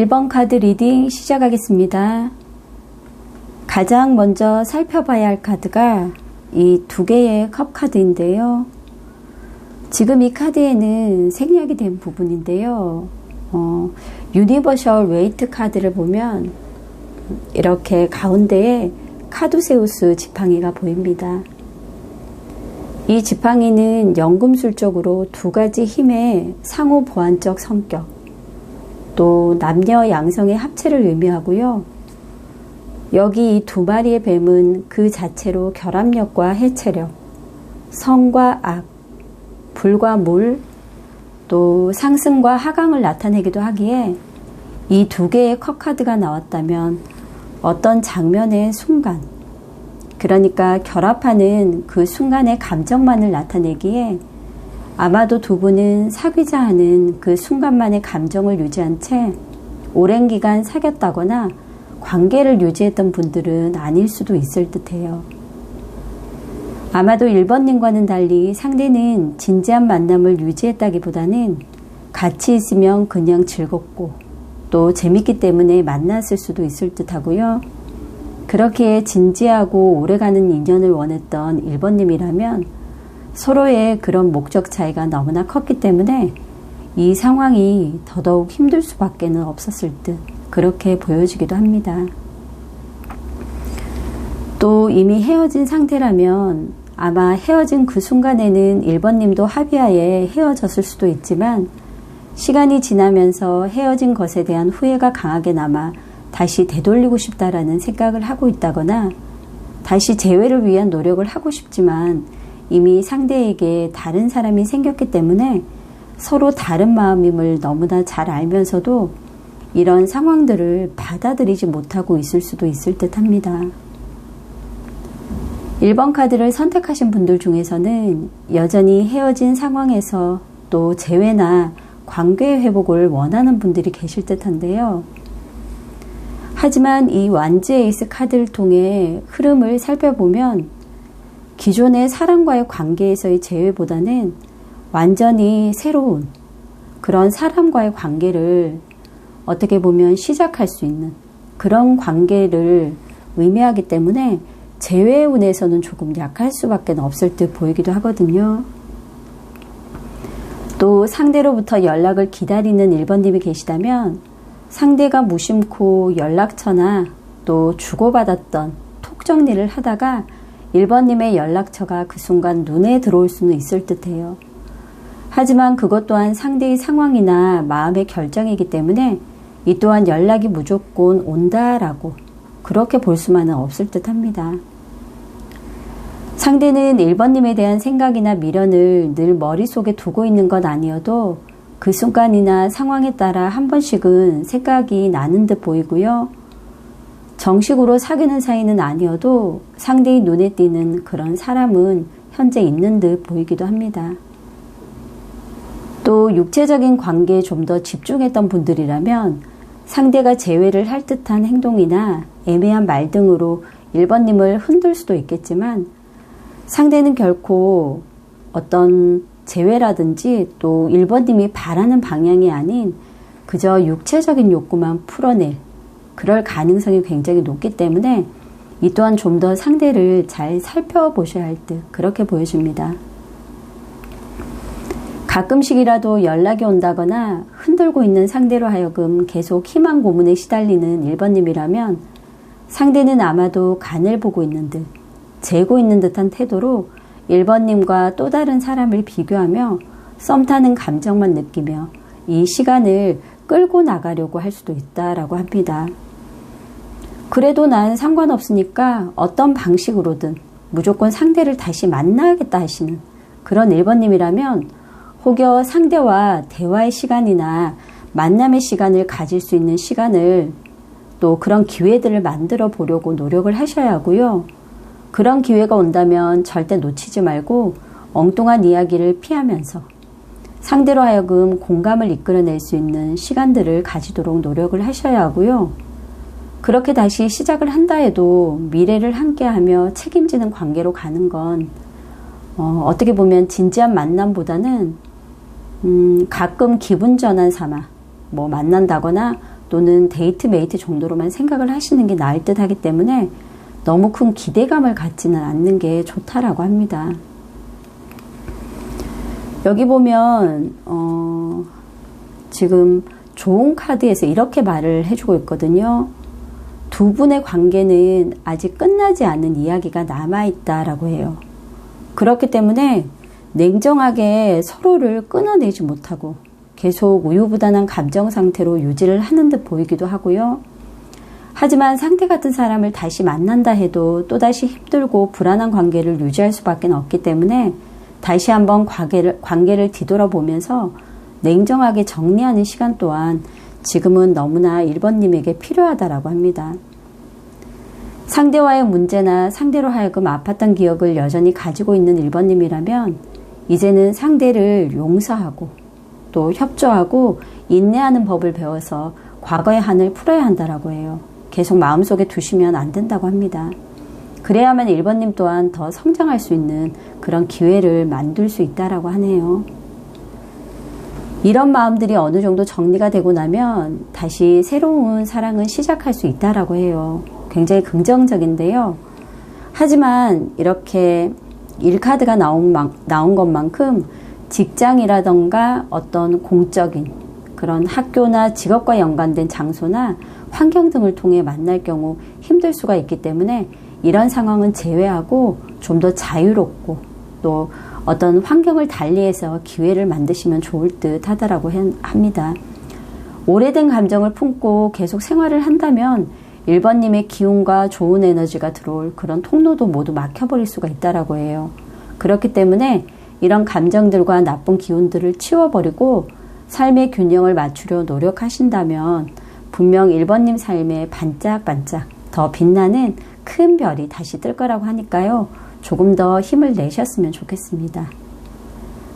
1번 카드 리딩 시작하겠습니다. 가장 먼저 살펴봐야 할 카드가 이 두 개의 컵 카드인데요. 지금 이 카드에는 생략이 된 부분인데요. 유니버셜 웨이트 카드를 보면 이렇게 가운데에 카두세우스 지팡이가 보입니다. 이 지팡이는 연금술적으로 두 가지 힘의 상호 보완적 성격, 또 남녀 양성의 합체를 의미하고요. 여기 이 두 마리의 뱀은 그 자체로 결합력과 해체력, 성과 악, 불과 물, 또 상승과 하강을 나타내기도 하기에 이 두 개의 컵 카드가 나왔다면 어떤 장면의 순간, 그러니까 결합하는 그 순간의 감정만을 나타내기에 아마도 두 분은 사귀자 하는 그 순간만의 감정을 유지한 채 오랜 기간 사귀었다거나 관계를 유지했던 분들은 아닐 수도 있을 듯해요. 아마도 1번님과는 달리 상대는 진지한 만남을 유지했다기보다는 같이 있으면 그냥 즐겁고 또 재밌기 때문에 만났을 수도 있을 듯하고요. 그렇게 진지하고 오래가는 인연을 원했던 1번님이라면 서로의 그런 목적 차이가 너무나 컸기 때문에 이 상황이 더더욱 힘들 수밖에 없었을 듯 그렇게 보여지기도 합니다. 또 이미 헤어진 상태라면 아마 헤어진 그 순간에는 1번님도 합의하에 헤어졌을 수도 있지만 시간이 지나면서 헤어진 것에 대한 후회가 강하게 남아 다시 되돌리고 싶다라는 생각을 하고 있다거나 다시 재회를 위한 노력을 하고 싶지만 이미 상대에게 다른 사람이 생겼기 때문에 서로 다른 마음임을 너무나 잘 알면서도 이런 상황들을 받아들이지 못하고 있을 수도 있을 듯 합니다. 1번 카드를 선택하신 분들 중에서는 여전히 헤어진 상황에서 또 재회나 관계 회복을 원하는 분들이 계실 듯한데요. 하지만 이 완지 에이스 카드를 통해 흐름을 살펴보면 기존의 사람과의 관계에서의 재회보다는 완전히 새로운 그런 사람과의 관계를 어떻게 보면 시작할 수 있는 그런 관계를 의미하기 때문에 재회의 운에서는 조금 약할 수밖에 없을 듯 보이기도 하거든요. 또 상대로부터 연락을 기다리는 1번님이 계시다면 상대가 무심코 연락처나 또 주고받았던 톡 정리를 하다가 1번님의 연락처가 그 순간 눈에 들어올 수는 있을 듯해요. 하지만 그것 또한 상대의 상황이나 마음의 결정이기 때문에 이 또한 연락이 무조건 온다라고 그렇게 볼 수만은 없을 듯 합니다. 상대는 1번님에 대한 생각이나 미련을 늘 머릿속에 두고 있는 건 아니어도 그 순간이나 상황에 따라 한 번씩은 생각이 나는 듯 보이고요. 정식으로 사귀는 사이는 아니어도 상대의 눈에 띄는 그런 사람은 현재 있는 듯 보이기도 합니다. 또 육체적인 관계에 좀 더 집중했던 분들이라면 상대가 재회를 할 듯한 행동이나 애매한 말 등으로 1번님을 흔들 수도 있겠지만 상대는 결코 어떤 재회라든지 또 1번님이 바라는 방향이 아닌 그저 육체적인 욕구만 풀어낼 그럴 가능성이 굉장히 높기 때문에 이 또한 좀 더 상대를 잘 살펴보셔야 할 듯 그렇게 보여집니다. 가끔씩이라도 연락이 온다거나 흔들고 있는 상대로 하여금 계속 희망 고문에 시달리는 1번님이라면 상대는 아마도 간을 보고 있는 듯 재고 있는 듯한 태도로 1번님과 또 다른 사람을 비교하며 썸 타는 감정만 느끼며 이 시간을 끌고 나가려고 할 수도 있다라고 합니다. 그래도 난 상관없으니까 어떤 방식으로든 무조건 상대를 다시 만나야겠다 하시는 그런 1번님이라면 혹여 상대와 대화의 시간이나 만남의 시간을 가질 수 있는 시간을 또 그런 기회들을 만들어 보려고 노력을 하셔야 하고요. 그런 기회가 온다면 절대 놓치지 말고 엉뚱한 이야기를 피하면서 상대로 하여금 공감을 이끌어낼 수 있는 시간들을 가지도록 노력을 하셔야 하고요. 그렇게 다시 시작을 한다 해도 미래를 함께하며 책임지는 관계로 가는 건 어떻게 보면 진지한 만남보다는 가끔 기분 전환 삼아 만난다거나 또는 데이트 메이트 정도로만 생각을 하시는 게 나을 듯 하기 때문에 너무 큰 기대감을 갖지는 않는 게 좋다라고 합니다. 여기 보면 지금 좋은 카드에서 이렇게 말을 해주고 있거든요. 두 분의 관계는 아직 끝나지 않은 이야기가 남아있다라고 해요. 그렇기 때문에 냉정하게 서로를 끊어내지 못하고 계속 우유부단한 감정 상태로 유지를 하는 듯 보이기도 하고요. 하지만 상대 같은 사람을 다시 만난다 해도 또다시 힘들고 불안한 관계를 유지할 수밖에 없기 때문에 다시 한번 관계를 뒤돌아보면서 냉정하게 정리하는 시간 또한 지금은 너무나 1번님에게 필요하다라고 합니다. 상대와의 문제나 상대로 하여금 아팠던 기억을 여전히 가지고 있는 1번님이라면 이제는 상대를 용서하고 또 협조하고 인내하는 법을 배워서 과거의 한을 풀어야 한다라고 해요. 계속 마음속에 두시면 안 된다고 합니다. 그래야만 1번님 또한 더 성장할 수 있는 그런 기회를 만들 수 있다라고 하네요. 이런 마음들이 어느 정도 정리가 되고 나면 다시 새로운 사랑을 시작할 수 있다라고 해요. 굉장히 긍정적인데요. 하지만 이렇게 1카드가 나온 것만큼 직장이라던가 어떤 공적인 그런 학교나 직업과 연관된 장소나 환경 등을 통해 만날 경우 힘들 수가 있기 때문에 이런 상황은 제외하고 좀 더 자유롭고 또 어떤 환경을 달리해서 기회를 만드시면 좋을 듯 하다라고 합니다. 오래된 감정을 품고 계속 생활을 한다면 1번님의 기운과 좋은 에너지가 들어올 그런 통로도 모두 막혀버릴 수가 있다라고 해요. 그렇기 때문에 이런 감정들과 나쁜 기운들을 치워버리고 삶의 균형을 맞추려 노력하신다면 분명 1번님 삶에 반짝반짝 더 빛나는 큰 별이 다시 뜰 거라고 하니까요. 조금 더 힘을 내셨으면 좋겠습니다.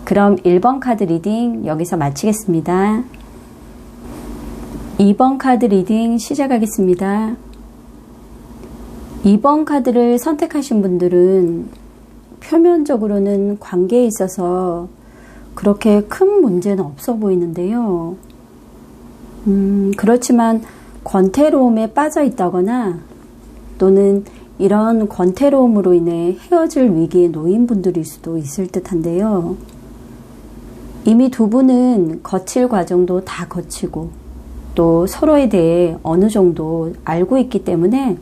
그럼 1번 카드 리딩 여기서 마치겠습니다. 2번 카드 리딩 시작하겠습니다. 2번 카드를 선택하신 분들은 표면적으로는 관계에 있어서 그렇게 큰 문제는 없어 보이는데요. 그렇지만 권태로움에 빠져 있다거나 또는 이런 권태로움으로 인해 헤어질 위기에 놓인 분들일 수도 있을 듯한데요. 이미 두 분은 거칠 과정도 다 거치고 또 서로에 대해 어느 정도 알고 있기 때문에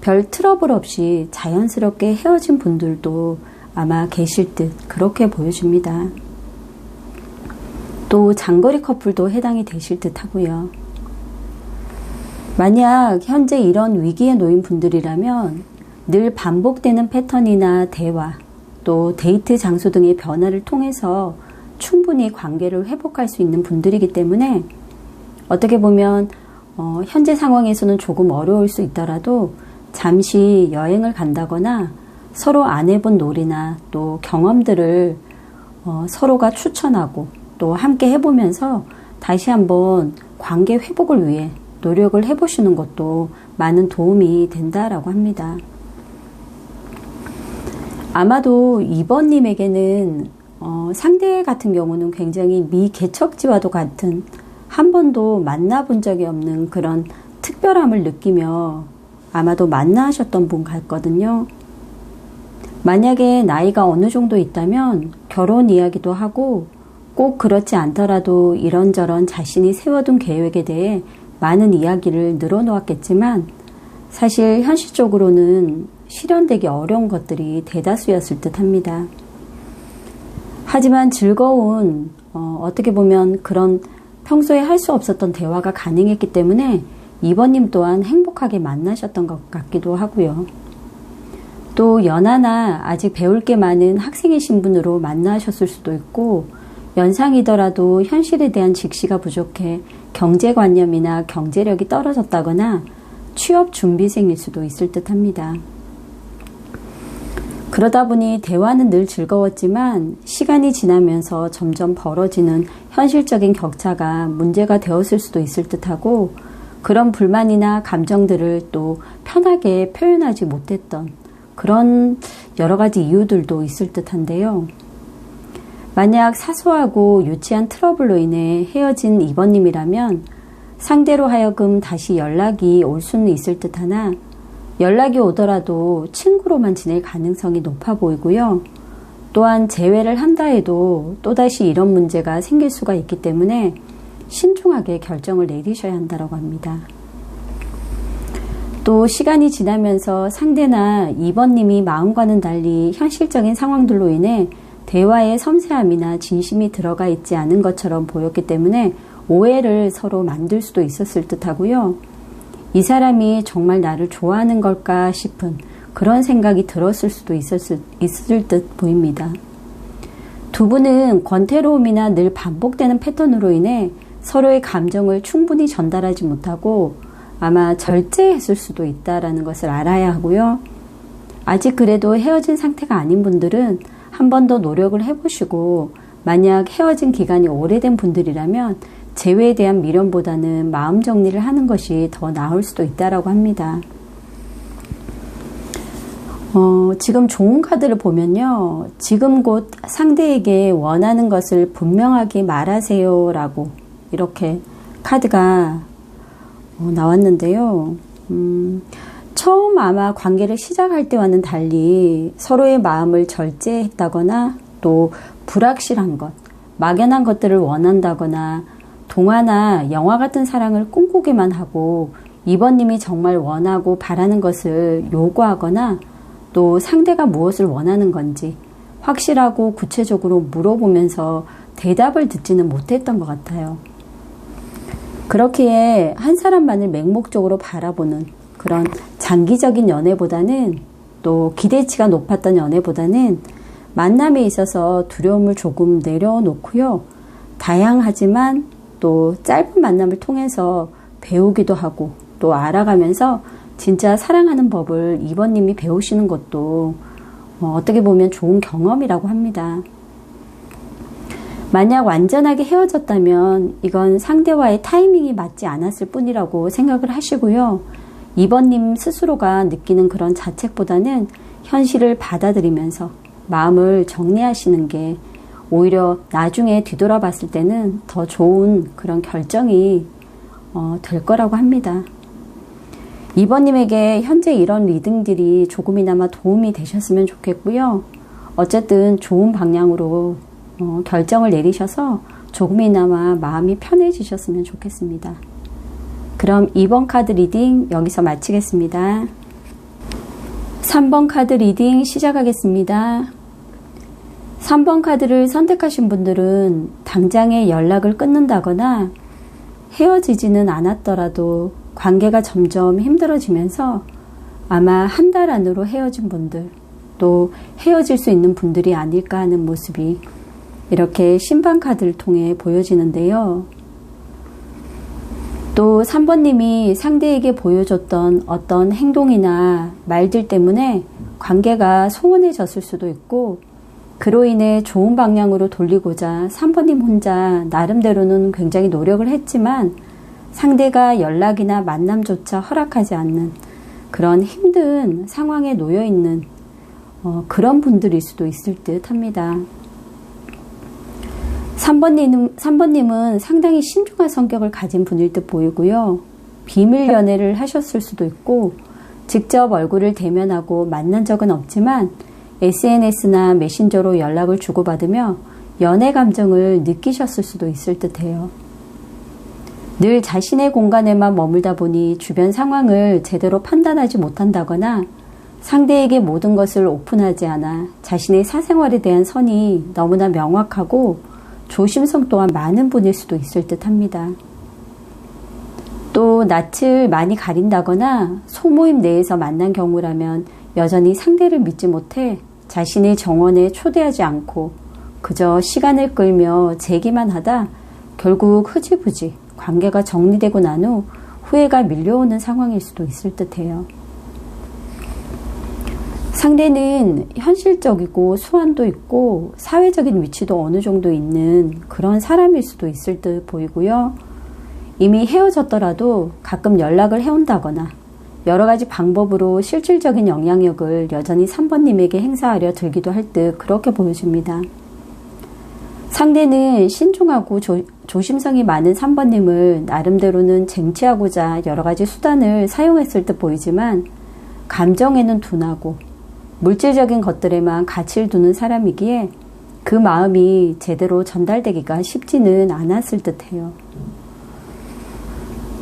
별 트러블 없이 자연스럽게 헤어진 분들도 아마 계실 듯 그렇게 보여집니다. 또 장거리 커플도 해당이 되실 듯 하고요. 만약 현재 이런 위기에 놓인 분들이라면 늘 반복되는 패턴이나 대화, 또 데이트 장소 등의 변화를 통해서 충분히 관계를 회복할 수 있는 분들이기 때문에 어떻게 보면 현재 상황에서는 조금 어려울 수 있더라도 잠시 여행을 간다거나 서로 안 해본 놀이나 또 경험들을 서로가 추천하고 또 함께 해보면서 다시 한번 관계 회복을 위해 노력을 해보시는 것도 많은 도움이 된다라고 합니다. 아마도 2번님에게는 상대 같은 경우는 굉장히 미개척지와도 같은 한 번도 만나본 적이 없는 그런 특별함을 느끼며 아마도 만나셨던 분 같거든요. 만약에 나이가 어느 정도 있다면 결혼 이야기도 하고 꼭 그렇지 않더라도 이런저런 자신이 세워둔 계획에 대해 많은 이야기를 늘어놓았겠지만 사실 현실적으로는 실현되기 어려운 것들이 대다수였을 듯 합니다. 하지만 즐거운 어떻게 보면 그런 평소에 할 수 없었던 대화가 가능했기 때문에 2번님 또한 행복하게 만나셨던 것 같기도 하고요. 또 연하나 아직 배울 게 많은 학생의 신분으로 만나셨을 수도 있고 연상이더라도 현실에 대한 직시가 부족해 경제관념이나 경제력이 떨어졌다거나 취업 준비생일 수도 있을 듯 합니다. 그러다 보니 대화는 늘 즐거웠지만 시간이 지나면서 점점 벌어지는 현실적인 격차가 문제가 되었을 수도 있을 듯하고 그런 불만이나 감정들을 또 편하게 표현하지 못했던 그런 여러 가지 이유들도 있을 듯한데요. 만약 사소하고 유치한 트러블로 인해 헤어진 2번님이라면 상대로 하여금 다시 연락이 올 수는 있을 듯 하나 연락이 오더라도 친구로만 지낼 가능성이 높아 보이고요. 또한 재회를 한다 해도 또다시 이런 문제가 생길 수가 있기 때문에 신중하게 결정을 내리셔야 한다고 합니다. 또 시간이 지나면서 상대나 2번님이 마음과는 달리 현실적인 상황들로 인해 대화의 섬세함이나 진심이 들어가 있지 않은 것처럼 보였기 때문에 오해를 서로 만들 수도 있었을 듯하고요. 이 사람이 정말 나를 좋아하는 걸까 싶은 그런 생각이 들었을 수도 있을 듯 보입니다. 두 분은 권태로움이나 늘 반복되는 패턴으로 인해 서로의 감정을 충분히 전달하지 못하고 아마 절제했을 수도 있다는 것을 알아야 하고요. 아직 그래도 헤어진 상태가 아닌 분들은 한 번 더 노력을 해보시고 만약 헤어진 기간이 오래된 분들이라면 재회에 대한 미련보다는 마음 정리를 하는 것이 더 나을 수도 있다고 합니다. 지금 좋은 카드를 보면요. 지금 곧 상대에게 원하는 것을 분명하게 말하세요 라고 이렇게 카드가 나왔는데요. 처음 아마 관계를 시작할 때와는 달리 서로의 마음을 절제했다거나 또 불확실한 것, 막연한 것들을 원한다거나 동화나 영화 같은 사랑을 꿈꾸기만 하고 2번님이 정말 원하고 바라는 것을 요구하거나 또 상대가 무엇을 원하는 건지 확실하고 구체적으로 물어보면서 대답을 듣지는 못했던 것 같아요. 그렇기에 한 사람만을 맹목적으로 바라보는 그런 장기적인 연애보다는 또 기대치가 높았던 연애보다는 만남에 있어서 두려움을 조금 내려놓고요. 다양하지만 또 짧은 만남을 통해서 배우기도 하고 또 알아가면서 진짜 사랑하는 법을 2번님이 배우시는 것도 어떻게 보면 좋은 경험이라고 합니다. 만약 완전하게 헤어졌다면 이건 상대와의 타이밍이 맞지 않았을 뿐이라고 생각을 하시고요. 2번님 스스로가 느끼는 그런 자책보다는 현실을 받아들이면서 마음을 정리하시는 게 오히려 나중에 뒤돌아봤을 때는 더 좋은 그런 결정이 될 거라고 합니다. 2번님에게 현재 이런 리딩들이 조금이나마 도움이 되셨으면 좋겠고요. 어쨌든 좋은 방향으로 결정을 내리셔서 조금이나마 마음이 편해지셨으면 좋겠습니다. 그럼 2번 카드 리딩 여기서 마치겠습니다. 3번 카드 리딩 시작하겠습니다. 3번 카드를 선택하신 분들은 당장의 연락을 끊는다거나 헤어지지는 않았더라도 관계가 점점 힘들어지면서 아마 한 달 안으로 헤어진 분들, 또 헤어질 수 있는 분들이 아닐까 하는 모습이 이렇게 신방 카드를 통해 보여지는데요. 또 3번님이 상대에게 보여줬던 어떤 행동이나 말들 때문에 관계가 소원해졌을 수도 있고 그로 인해 좋은 방향으로 돌리고자 3번님 혼자 나름대로는 굉장히 노력을 했지만 상대가 연락이나 만남조차 허락하지 않는 그런 힘든 상황에 놓여 있는 그런 분들일 수도 있을 듯 합니다. 3번님은 상당히 신중한 성격을 가진 분일 듯 보이고요. 비밀 연애를 하셨을 수도 있고 직접 얼굴을 대면하고 만난 적은 없지만 SNS나 메신저로 연락을 주고받으며 연애 감정을 느끼셨을 수도 있을 듯해요. 늘 자신의 공간에만 머물다 보니 주변 상황을 제대로 판단하지 못한다거나 상대에게 모든 것을 오픈하지 않아 자신의 사생활에 대한 선이 너무나 명확하고 조심성 또한 많은 분일 수도 있을 듯 합니다. 또 낯을 많이 가린다거나 소모임 내에서 만난 경우라면 여전히 상대를 믿지 못해 자신의 정원에 초대하지 않고 그저 시간을 끌며 제기만 하다 결국 흐지부지 관계가 정리되고 난 후 후회가 밀려오는 상황일 수도 있을 듯해요. 상대는 현실적이고 수완도 있고 사회적인 위치도 어느 정도 있는 그런 사람일 수도 있을 듯 보이고요. 이미 헤어졌더라도 가끔 연락을 해온다거나 여러 가지 방법으로 실질적인 영향력을 여전히 3번님에게 행사하려 들기도 할 듯 그렇게 보여집니다. 상대는 신중하고 조심성이 많은 3번님을 나름대로는 쟁취하고자 여러 가지 수단을 사용했을 듯 보이지만 감정에는 둔하고 물질적인 것들에만 가치를 두는 사람이기에 그 마음이 제대로 전달되기가 쉽지는 않았을 듯해요.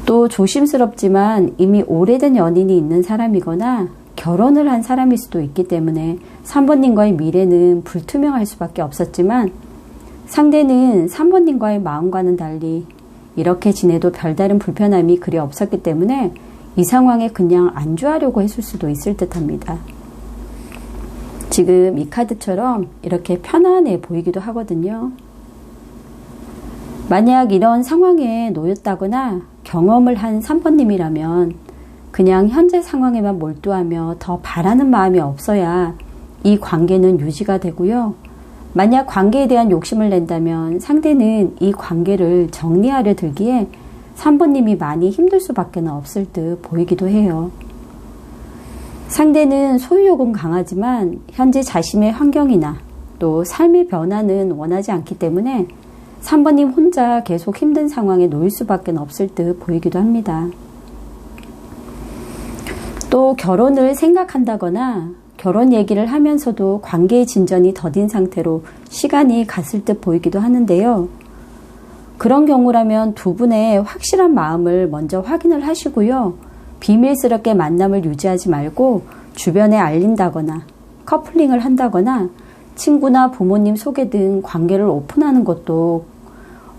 또 조심스럽지만 이미 오래된 연인이 있는 사람이거나 결혼을 한 사람일 수도 있기 때문에 3번님과의 미래는 불투명할 수밖에 없었지만 상대는 3번님과의 마음과는 달리 이렇게 지내도 별다른 불편함이 그리 없었기 때문에 이 상황에 그냥 안주하려고 했을 수도 있을 듯합니다. 지금 이 카드처럼 이렇게 편안해 보이기도 하거든요. 만약 이런 상황에 놓였다거나 경험을 한 3번님이라면 그냥 현재 상황에만 몰두하며 더 바라는 마음이 없어야 이 관계는 유지가 되고요. 만약 관계에 대한 욕심을 낸다면 상대는 이 관계를 정리하려 들기에 3번님이 많이 힘들 수밖에 없을 듯 보이기도 해요. 상대는 소유욕은 강하지만 현재 자신의 환경이나 또 삶의 변화는 원하지 않기 때문에 3번님 혼자 계속 힘든 상황에 놓일 수밖에 없을 듯 보이기도 합니다. 또 결혼을 생각한다거나 결혼 얘기를 하면서도 관계의 진전이 더딘 상태로 시간이 갔을 듯 보이기도 하는데요. 그런 경우라면 두 분의 확실한 마음을 먼저 확인을 하시고요. 비밀스럽게 만남을 유지하지 말고 주변에 알린다거나 커플링을 한다거나 친구나 부모님 소개 등 관계를 오픈하는 것도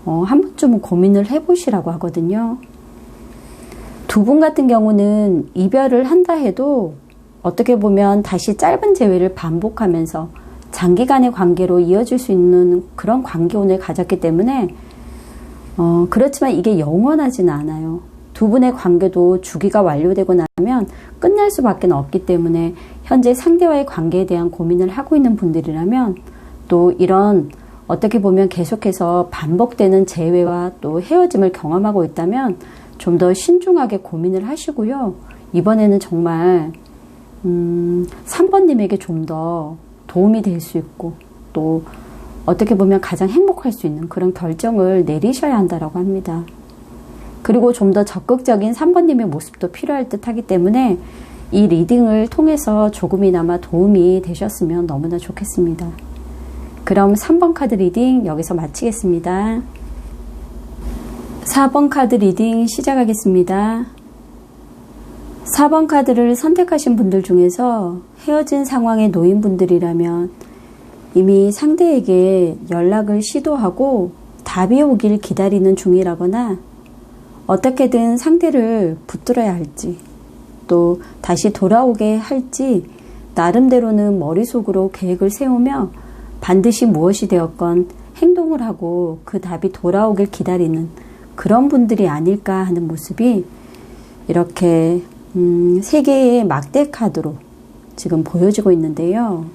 한 번쯤은 고민을 해보시라고 하거든요. 두 분 같은 경우는 이별을 한다 해도 어떻게 보면 다시 짧은 재회를 반복하면서 장기간의 관계로 이어질 수 있는 그런 관계운을 가졌기 때문에 그렇지만 이게 영원하지는 않아요. 두 분의 관계도 주기가 완료되고 나면 끝날 수밖에 없기 때문에 현재 상대와의 관계에 대한 고민을 하고 있는 분들이라면 또 이런 어떻게 보면 계속해서 반복되는 재회와 또 헤어짐을 경험하고 있다면 좀 더 신중하게 고민을 하시고요. 이번에는 정말 3번님에게 좀 더 도움이 될 수 있고 또 어떻게 보면 가장 행복할 수 있는 그런 결정을 내리셔야 한다고 합니다. 그리고 좀 더 적극적인 3번님의 모습도 필요할 듯 하기 때문에 이 리딩을 통해서 조금이나마 도움이 되셨으면 너무나 좋겠습니다. 그럼 3번 카드 리딩 여기서 마치겠습니다. 4번 카드 리딩 시작하겠습니다. 4번 카드를 선택하신 분들 중에서 헤어진 상황에 놓인 분들이라면 이미 상대에게 연락을 시도하고 답이 오길 기다리는 중이라거나 어떻게든 상대를 붙들어야 할지 또 다시 돌아오게 할지 나름대로는 머릿속으로 계획을 세우며 반드시 무엇이 되었건 행동을 하고 그 답이 돌아오길 기다리는 그런 분들이 아닐까 하는 모습이 이렇게 3개의 막대 카드로 지금 보여지고 있는데요.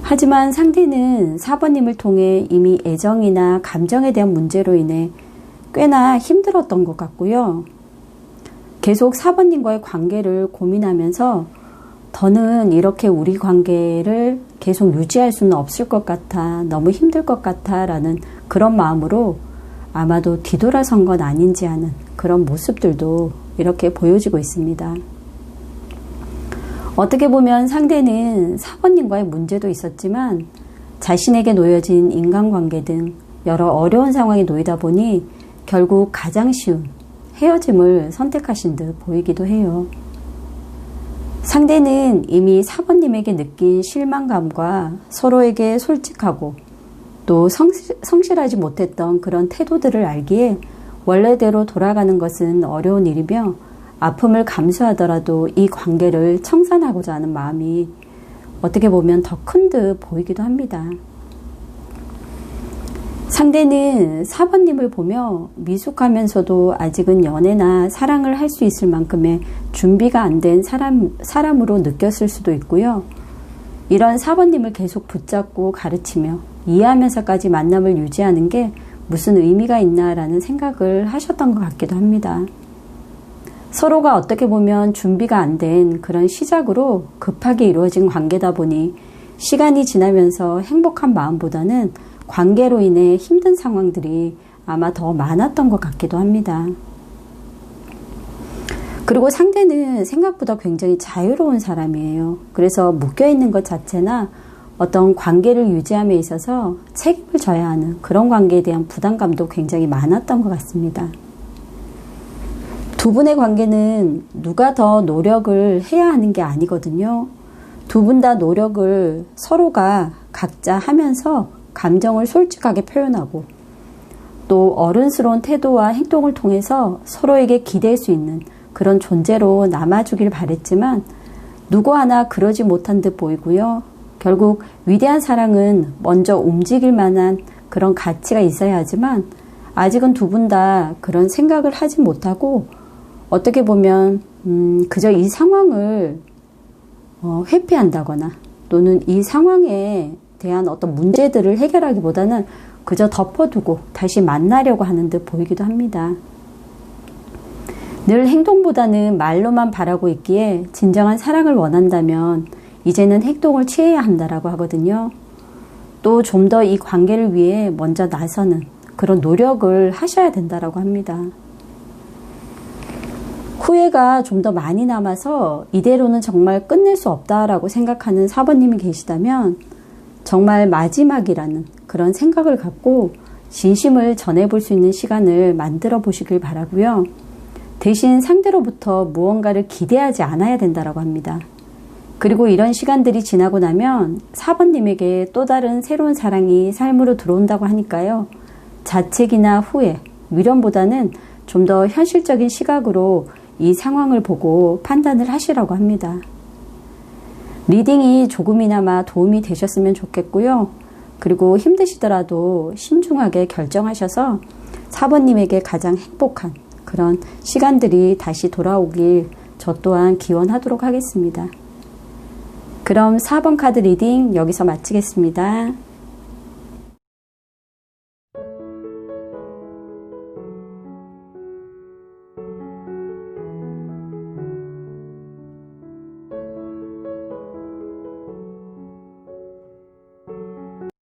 하지만 상대는 4번님을 통해 이미 애정이나 감정에 대한 문제로 인해 꽤나 힘들었던 것 같고요. 계속 4번님과의 관계를 고민하면서 더는 이렇게 우리 관계를 계속 유지할 수는 없을 것 같아, 너무 힘들 것 같아 라는 그런 마음으로 아마도 뒤돌아선 건 아닌지 하는 그런 모습들도 이렇게 보여지고 있습니다. 어떻게 보면 상대는 4번님과의 문제도 있었지만 자신에게 놓여진 인간관계 등 여러 어려운 상황에 놓이다 보니 결국 가장 쉬운 헤어짐을 선택하신 듯 보이기도 해요. 상대는 이미 4번님에게 느낀 실망감과 서로에게 솔직하고 또 성실하지 못했던 그런 태도들을 알기에 원래대로 돌아가는 것은 어려운 일이며 아픔을 감수하더라도 이 관계를 청산하고자 하는 마음이 어떻게 보면 더 큰 듯 보이기도 합니다. 상대는 4번님을 보며 미숙하면서도 아직은 연애나 사랑을 할 수 있을 만큼의 준비가 안 된 사람으로 느꼈을 수도 있고요. 이런 4번님을 계속 붙잡고 가르치며 이해하면서까지 만남을 유지하는 게 무슨 의미가 있나라는 생각을 하셨던 것 같기도 합니다. 서로가 어떻게 보면 준비가 안 된 그런 시작으로 급하게 이루어진 관계다 보니 시간이 지나면서 행복한 마음보다는 관계로 인해 힘든 상황들이 아마 더 많았던 것 같기도 합니다. 그리고 상대는 생각보다 굉장히 자유로운 사람이에요. 그래서 묶여있는 것 자체나 어떤 관계를 유지함에 있어서 책임을 져야 하는 그런 관계에 대한 부담감도 굉장히 많았던 것 같습니다. 두 분의 관계는 누가 더 노력을 해야 하는 게 아니거든요. 두 분 다 노력을 서로가 각자 하면서 감정을 솔직하게 표현하고 또 어른스러운 태도와 행동을 통해서 서로에게 기댈 수 있는 그런 존재로 남아주길 바랬지만 누구 하나 그러지 못한 듯 보이고요. 결국 위대한 사랑은 먼저 움직일 만한 그런 가치가 있어야 하지만 아직은 두 분 다 그런 생각을 하지 못하고 어떻게 보면 그저 이 상황을 회피한다거나 또는 이 상황에 대한 어떤 문제들을 해결하기보다는 그저 덮어두고 다시 만나려고 하는 듯 보이기도 합니다. 늘 행동보다는 말로만 바라고 있기에 진정한 사랑을 원한다면 이제는 행동을 취해야 한다라고 하거든요. 또 좀 더 이 관계를 위해 먼저 나서는 그런 노력을 하셔야 된다라고 합니다. 후회가 좀 더 많이 남아서 이대로는 정말 끝낼 수 없다라고 생각하는 4번님이 계시다면 정말 마지막이라는 그런 생각을 갖고 진심을 전해볼 수 있는 시간을 만들어 보시길 바라고요. 대신 상대로부터 무언가를 기대하지 않아야 된다라고 합니다. 그리고 이런 시간들이 지나고 나면 4번님에게 또 다른 새로운 사랑이 삶으로 들어온다고 하니까요. 자책이나 후회, 미련보다는 좀 더 현실적인 시각으로 이 상황을 보고 판단을 하시라고 합니다. 리딩이 조금이나마 도움이 되셨으면 좋겠고요. 그리고 힘드시더라도 신중하게 결정하셔서 4번님에게 가장 행복한 그런 시간들이 다시 돌아오길 저 또한 기원하도록 하겠습니다. 그럼 4번 카드 리딩 여기서 마치겠습니다.